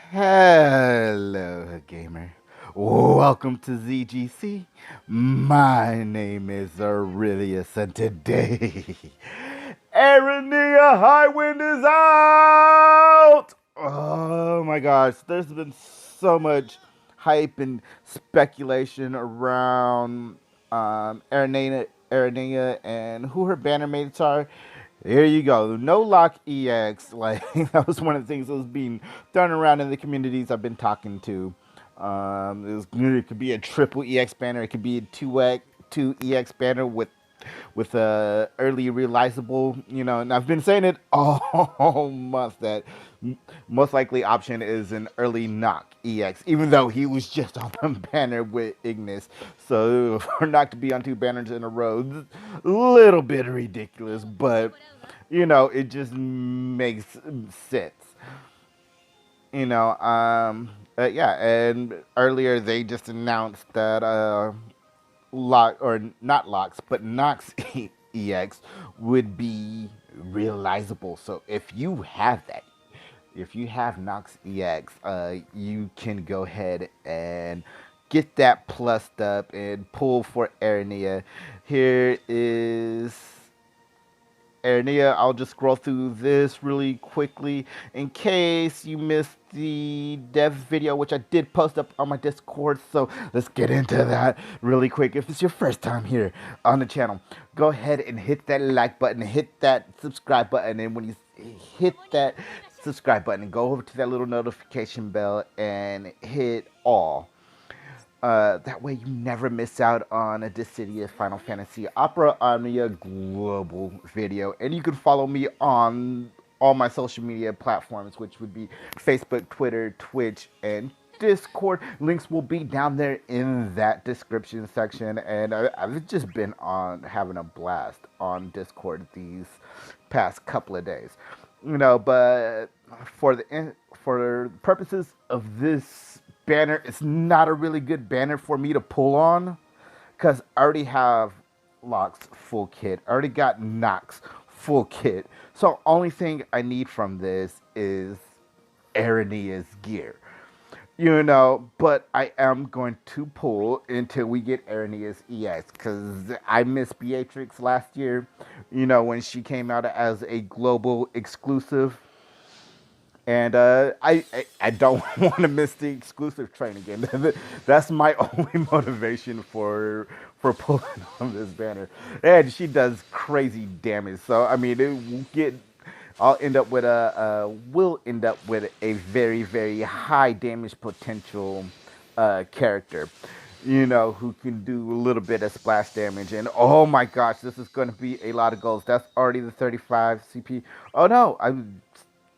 Hello, gamer. Welcome to ZGC. My name is Aurelius, and today, Aranea Highwind is out! Oh my gosh, there's been so much hype and speculation around Aranea and who her banner mates are. Here you go. No Lock EX. Like that was one of the things that was being thrown around in the communities I've been talking to. It could be a triple EX banner. It could be a two EX banner with a early realizable. And I've been saying it all month that most likely option is an early Noct EX, even though he was just on one banner with Ignis. So for Noct to be on two banners in a row, a little bit ridiculous, but it just makes sense. Yeah, and earlier they just announced that lock or not locks, but Nox EX would be realizable. So if you have Nox EX, you can go ahead and get that plussed up and pull for Aranea. Here is Aranea. I'll just scroll through this really quickly in case you missed the dev video, which I did post up on my Discord. So let's get into that really quick. If it's your first time here on the channel, go ahead and hit that like button, hit that subscribe button, and when you hit that subscribe button, and go over to that little notification bell and hit all. That way you never miss out on a Dissidia Final Fantasy Opera Omnia Global video. And you can follow me on all my social media platforms, which would be Facebook, Twitter, Twitch, and Discord. Links will be down there in that description section. And I've just been on having a blast on Discord these past couple of days. But for purposes of this banner, it's not a really good banner for me to pull on because I already have Locke's full kit. I already got Noct's full kit. So only thing I need from this is Aranea's gear. But I am going to pull until we get Aranea's EX because I missed Beatrix last year, when she came out as a global exclusive. And I don't want to miss the exclusive train again. That's my only motivation for pulling on this banner. And she does crazy damage. So I mean, I'll end up with will end up with a very very high damage potential character. Who can do a little bit of splash damage. And oh my gosh, this is going to be a lot of goals. That's already the 35 CP. Oh no, I'm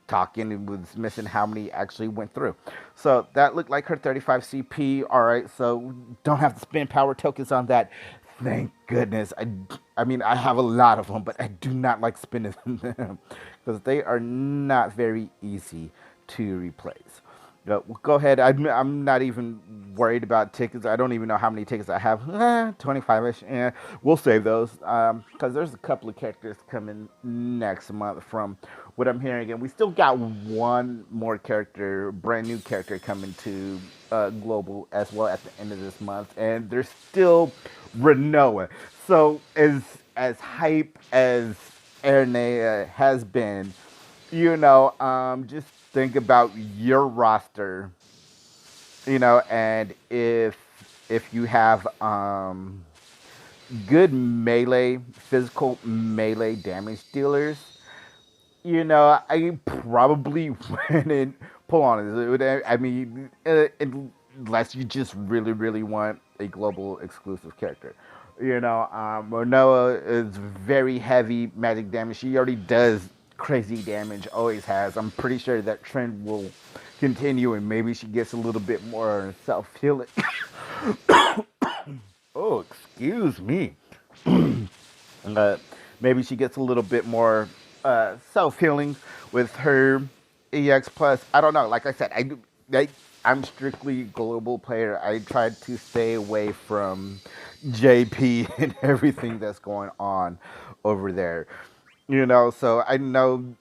talking and was missing how many actually went through. So that looked like her 35 CP. All right, so don't have to spend power tokens on that. Thank goodness. I mean, I have a lot of them, but I do not like spending them because they are not very easy to replace. Go ahead. I'm not even worried about tickets. I don't even know how many tickets I have. 25-ish. Yeah, we'll save those because there's a couple of characters coming next month from what I'm hearing. And we still got one more character, brand new character coming to Global as well at the end of this month. And there's still Renoa. So as hype as Aranea has been, just think about your roster, and if you have good physical melee damage dealers, I probably wouldn't pull on it. I mean, unless you just really, really want a global exclusive character. Renoa is very heavy magic damage. She already does crazy damage, always has. I'm pretty sure that trend will continue, and maybe she gets a little bit more self healing. Oh, excuse me. uh, Maybe she gets a little bit more self healing with her EX plus. I don't know. Like I said, I'm strictly global player. I tried to stay away from JP and everything that's going on over there. So I know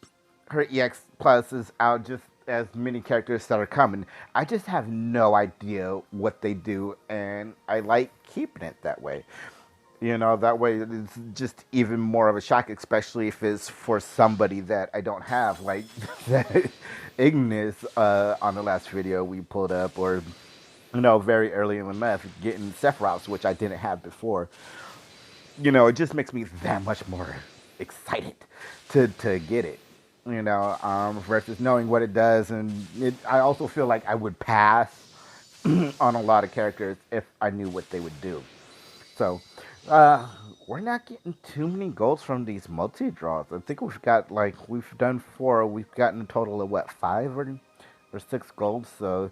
her EX plus is out. Just as many characters that are coming. I just have no idea what they do, and I like keeping it that way. That way it's just even more of a shock, especially if it's for somebody that I don't have, like that Ignis on the last video we pulled up, or very early in the month, getting Sephiroths, which I didn't have before. It just makes me that much more excited to get it. Versus knowing what it does, and I also feel like I would pass on a lot of characters if I knew what they would do. So, we're not getting too many golds from these multi draws. I think we've done 4. We've gotten a total of what, 5 or 6 golds. So,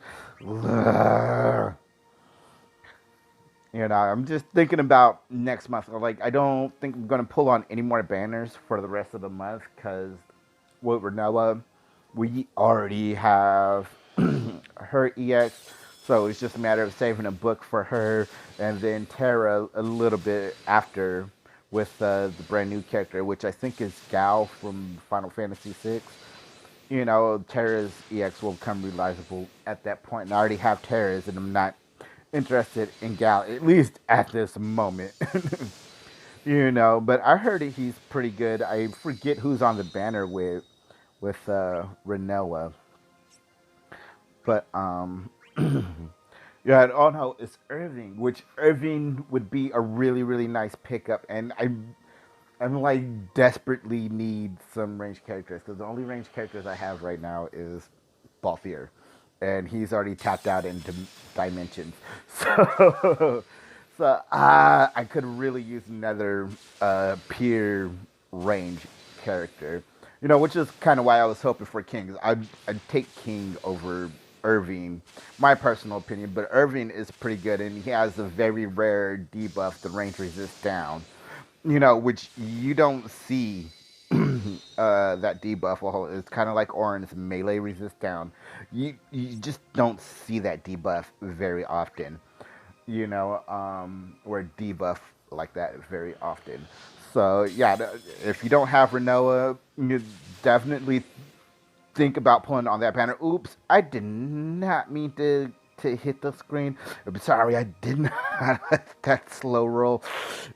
I'm just thinking about next month. Like, I don't think I'm gonna pull on any more banners for the rest of the month because with Renoa, we already have her EX. So it's just a matter of saving a book for her, and then Terra a little bit after with the brand new character, which I think is Gal from Final Fantasy VI. Terra's EX will become realizable at that point, and I already have Terra's, and I'm not interested in Gal, at least at this moment. But I heard he's pretty good. I forget who's on the banner with Renoa, but yeah, oh no, it's Irving, which Irving would be a really, really nice pickup, and I'm like desperately need some ranged characters because the only ranged characters I have right now is Balthier, and he's already tapped out into dimensions. So, I could really use another peer range character. Which is kind of why I was hoping for King. I'd take King over Irving, my personal opinion, but Irving is pretty good, and he has a very rare debuff, the range resist down, which you don't see that debuff. Well, it's kind of like Orin's melee resist down. You just don't see that debuff very often, or debuff like that very often. So yeah, if you don't have Renoa, you definitely think about pulling on that banner. Oops, I did not mean to hit the screen. I'm sorry, I did not that slow roll.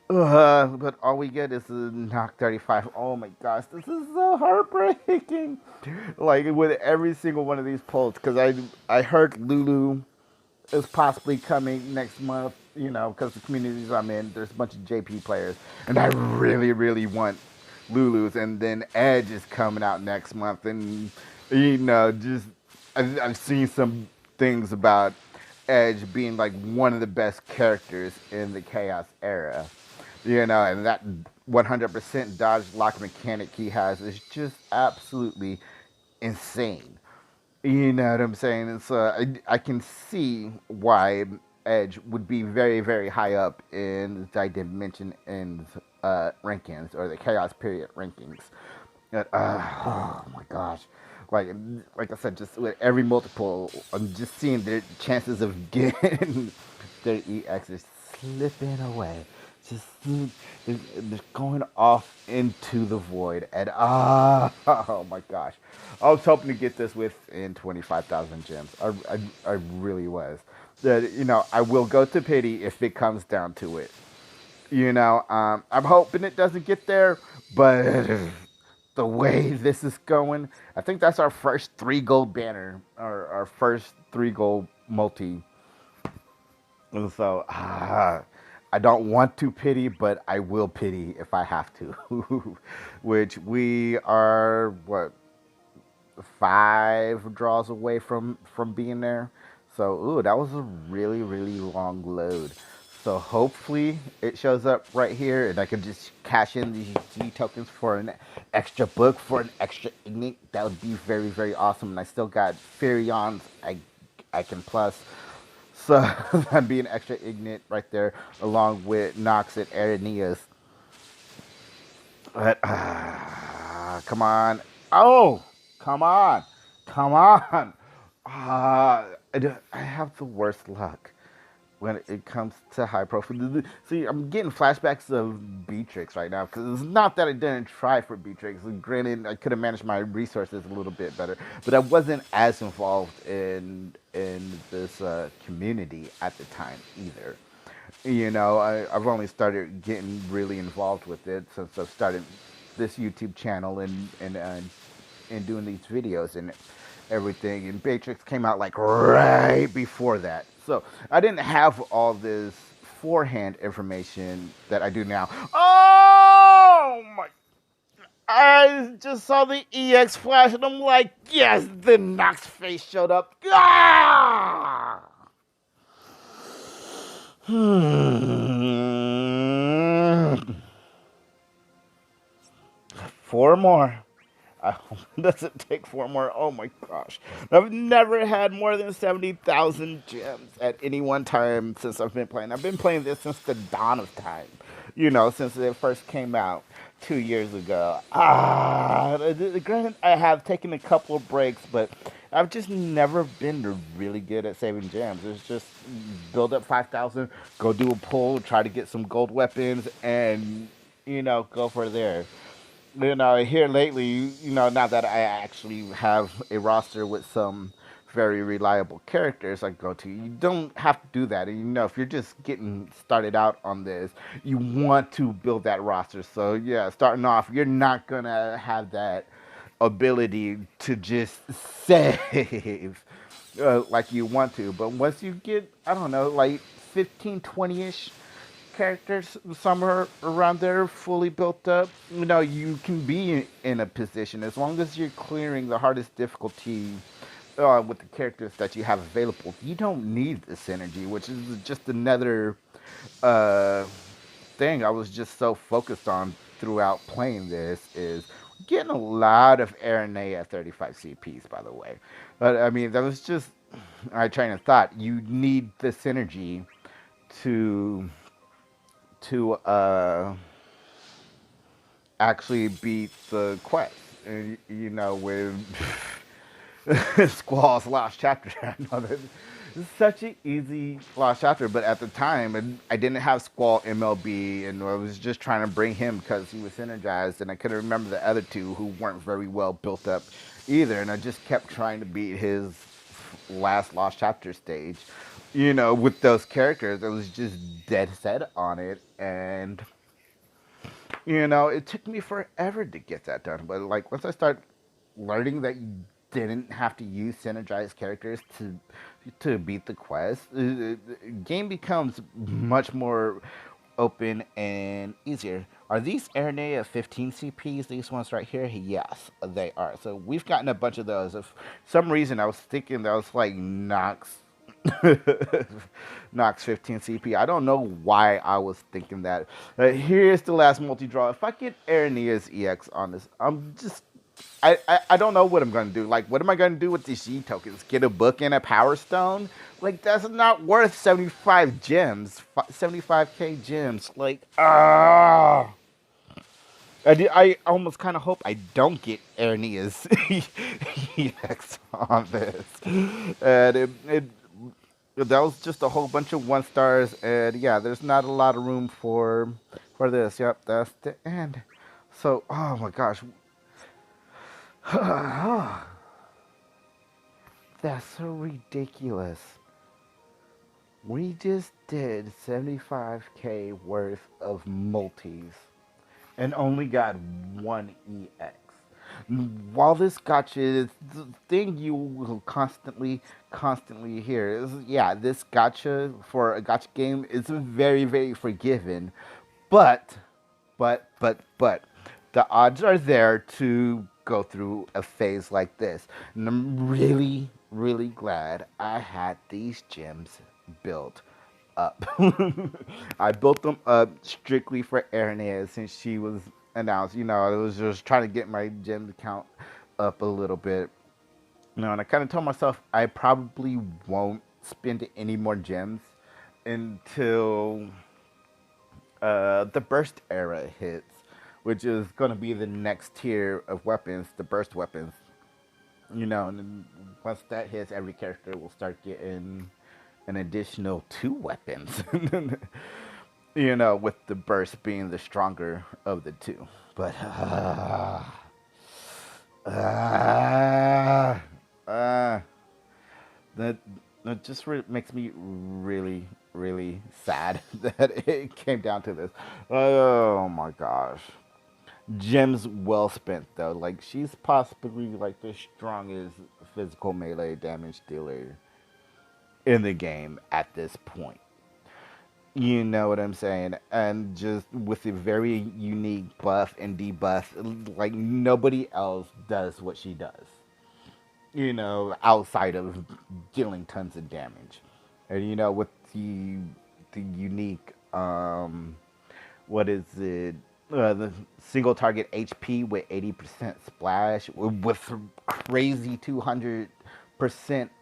But all we get is a knock 35. Oh my gosh, this is so heartbreaking. Like with every single one of these pulls, because I heard Lulu is possibly coming next month. Because the communities I'm in, there's a bunch of JP players, and I really, really want Lulu's. And then Edge is coming out next month, and just I've seen some things about Edge being like one of the best characters in the Chaos era. And that 100% dodge lock mechanic he has is just absolutely insane. You know what I'm saying? And so I can see why Edge would be very, very high up in the dimension and rankings, or the Chaos period rankings. Oh my gosh. Like I said, just with every multiple, I'm just seeing their chances of getting their EX is slipping away. Just they're going off into the void, and oh my gosh, I was hoping to get this within 25,000 gems. I really was. That I will go to pity if it comes down to it. I'm hoping it doesn't get there, but the way this is going, I think that's our first 3 gold banner, or our first 3 gold multi. And so, I don't want to pity, but I will pity if I have to. Which we are, what, 5 draws away from being there. So, ooh, that was a really, really long load. So hopefully it shows up right here, and I can just cash in these G tokens for an extra book, for an extra ignite. That would be very, very awesome. And I still got Furions I can plus. So that'd be an extra ignite right there, along with Noct and Aranea. But come on. Oh, come on. Come on. I have the worst luck. when it comes to high profile. See, I'm getting flashbacks of Beatrix right now because it's not that I didn't try for Beatrix. Granted, I could have managed my resources a little bit better, but I wasn't as involved in this community at the time either. You know, I've only started getting really involved with it since I've started this YouTube channel and doing these videos and everything. And Matrix came out like right before that, so I didn't have all this forehand information that I do now. Oh my! I just saw the EX flash and I'm like, yes, the Nox face showed up. Ah! Four more. I hope it doesn't take four more. Oh my gosh. I've never had more than 70,000 gems at any one time since I've been playing. I've been playing this since the dawn of time. You know, since it first came out 2 years ago. Granted, I have taken a couple of breaks, but I've just never been really good at saving gems. It's just build up 5,000, go do a pull, try to get some gold weapons, and, you know, go for there. You know, here lately, you know, now that I actually have a roster with some very reliable characters I go to, you don't have to do that. And you know, if you're just getting started out on this, you want to build that roster. So yeah, starting off, you're not gonna have that ability to just save like you want to. But once you get, I don't know, like 15, 20-ish characters somewhere around there fully built up, you know, you can be in a position as long as you're clearing the hardest difficulty with the characters that you have available. You don't need the synergy, which is just another uh, thing I was just so focused on throughout playing this is getting a lot of Aranea 35 CPs, by the way. But I mean, that was just my train of thought. You need the synergy to to actually beat the quest. And, you know, with Squall's Lost Chapter, I know that it's such an easy Lost Chapter, but at the time, and I didn't have Squall MLB, and I was just trying to bring him because he was synergized, and I couldn't remember the other two who weren't very well built up either, and I just kept trying to beat his last Lost Chapter stage. You know, with those characters, I was just dead set on it, and you know, it took me forever to get that done. But like once I start learning that you didn't have to use synergized characters to beat the quest, the game becomes much more open and easier. Are these Aranea 15 CPs? These ones right here? Yes, they are. So we've gotten a bunch of those. If some reason I was thinking that was like Nox Nox 15 CP. I don't know why I was thinking that. Here's the last multi-draw. If I get Aranea's EX on this, I'm just... I don't know what I'm going to do. Like, what am I going to do with these G tokens? Get a book and a power stone? Like, that's not worth 75 gems. 75k gems. Like, ah. I almost kind of hope I don't get Aranea's EX on this. And that was just a whole bunch of one stars, and yeah, there's not a lot of room for this. Yep, that's the end. So, oh my gosh, that's so ridiculous. We just did 75k worth of multis and only got one EX. While this gotcha is the thing you will constantly hear is, yeah, this gotcha for a gotcha game is very, very forgiving, but, but, the odds are there to go through a phase like this, and I'm really, really glad I had these gems built up. I built them up strictly for Aranea since she was announced. You know, I was just trying to get my gem count up a little bit. You know, and I kind of told myself I probably won't spend any more gems until the burst era hits, which is going to be the next tier of weapons, the burst weapons. You know, and then once that hits, every character will start getting an additional 2 weapons. With the burst being the stronger of the two. But uh, uh, that that just makes me really, really sad that it came down to this. Oh my gosh. Gems well spent though. Like she's possibly like the strongest physical melee damage dealer in the game at this point. You know what I'm saying? And just with a very unique buff and debuff, like nobody else does what she does. Outside of dealing tons of damage. And with the unique what is it? The single target HP with 80% splash with crazy 200%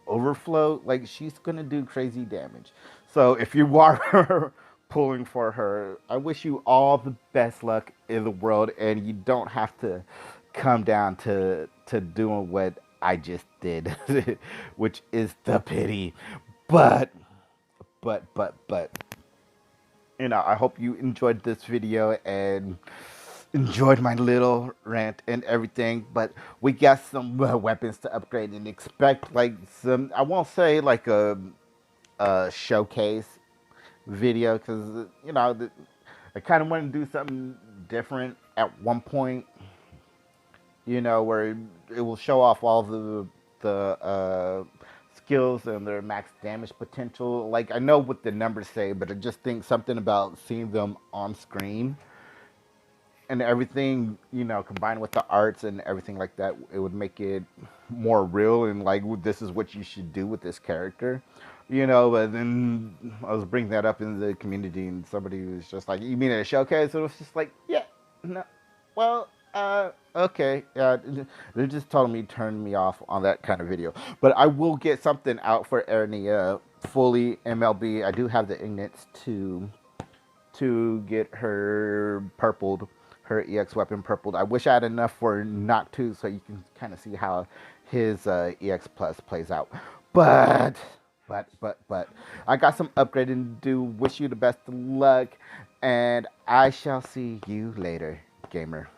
overflow. Like she's gonna do crazy damage. So if you are pulling for her, I wish you all the best luck in the world, and you don't have to come down to doing what I just did, which is the pity. But but I hope you enjoyed this video and enjoyed my little rant and everything. But we got some weapons to upgrade and expect like some. I won't say like a showcase video because I kind of want to do something different at one point. Where it will show off all the skills and their max damage potential. Like I know what the numbers say, but I just think something about seeing them on screen and everything, combined with the arts and everything like that, it would make it more real and like this is what you should do with this character. But then I was bringing that up in the community and somebody was just like, you mean at a showcase? And it was just like, yeah, no, well, okay, yeah, they just told me, turned me off on that kind of video. But I will get something out for Aranea fully MLB. I do have the ignits to get her purpled, her EX weapon purpled. I wish I had enough for Noctis so you can kind of see how his EX plus plays out. But I got some upgrading to do. Wish you the best of luck, and I shall see you later, gamer.